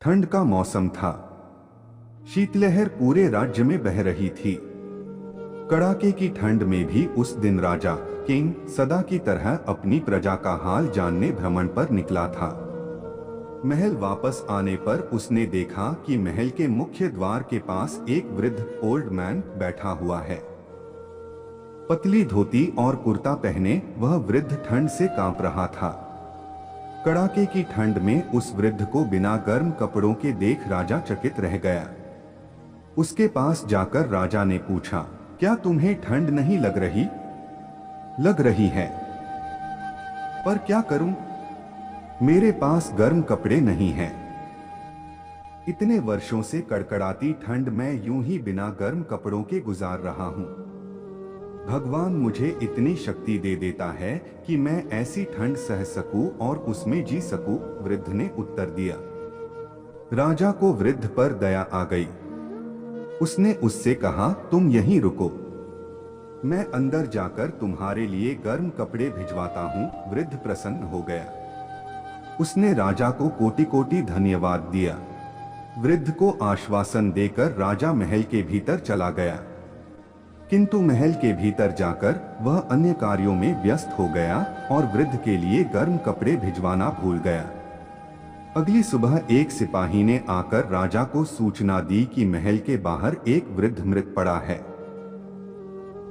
ठंड का मौसम था। शीतलहर पूरे राज्य में बह रही थी। कड़ाके की ठंड में भी उस दिन राजा किंग सदा की तरह अपनी प्रजा का हाल जानने भ्रमण पर निकला था। महल वापस आने पर उसने देखा कि महल के मुख्य द्वार के पास एक वृद्ध ओल्ड मैन बैठा हुआ है। पतली धोती और कुर्ता पहने वह वृद्ध ठंड से कांप रहा था। कड़ाके की ठंड में उस वृद्ध को बिना गर्म कपड़ों के देख राजा चकित रह गया। उसके पास जाकर राजा ने पूछा, क्या तुम्हें ठंड नहीं लग रही? लग रही है, पर क्या करूं? मेरे पास गर्म कपड़े नहीं हैं। इतने वर्षों से कड़कड़ाती ठंड में यूं ही बिना गर्म कपड़ों के गुजार रहा हूं। भगवान मुझे इतनी शक्ति दे देता है कि मैं ऐसी ठंड सह सकूं और उसमें जी सकूं, वृद्ध ने उत्तर दिया। राजा को वृद्ध पर दया आ गई। उसने उससे कहा, तुम यहीं रुको, मैं अंदर जाकर तुम्हारे लिए गर्म कपड़े भिजवाता हूं। वृद्ध प्रसन्न हो गया। उसने राजा को कोटि कोटि धन्यवाद दिया। वृद्ध को आश्वासन देकर राजा महल के भीतर चला गया। किंतु महल के भीतर जाकर वह अन्य कार्यों में व्यस्त हो गया और वृद्ध के लिए गर्म कपड़े भिजवाना भूल गया। अगली सुबह एक सिपाही ने आकर राजा को सूचना दी कि महल के बाहर एक वृद्ध मृत पड़ा है।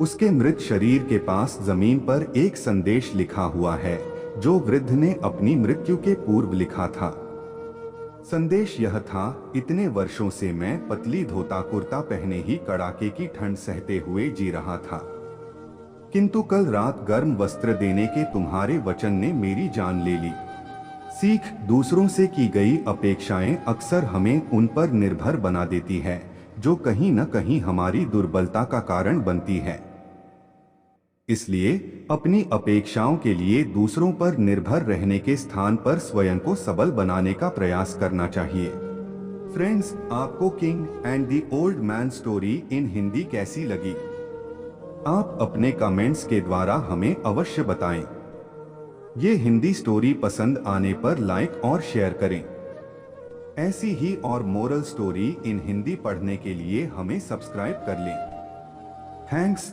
उसके मृत शरीर के पास जमीन पर एक संदेश लिखा हुआ है जो वृद्ध ने अपनी मृत्यु के पूर्व लिखा था। संदेश यह था, इतने वर्षों से मैं पतली धोता कुर्ता पहने ही कड़ाके की ठंड सहते हुए जी रहा था, किंतु कल रात गर्म वस्त्र देने के तुम्हारे वचन ने मेरी जान ले ली। सीख, दूसरों से की गई अपेक्षाएं अक्सर हमें उन पर निर्भर बना देती है जो कहीं न कहीं हमारी दुर्बलता का कारण बनती है। इसलिए अपनी अपेक्षाओं के लिए दूसरों पर निर्भर रहने के स्थान पर स्वयं को सबल बनाने का प्रयास करना चाहिए। फ्रेंड्स, आपको king and the old man story in Hindi कैसी लगी? आप अपने कमेंट्स के द्वारा हमें अवश्य बताएं। ये हिंदी स्टोरी पसंद आने पर लाइक और शेयर करें। ऐसी ही और मोरल स्टोरी इन हिंदी पढ़ने के लिए हमें सब्सक्राइब कर लें। थैंक्स।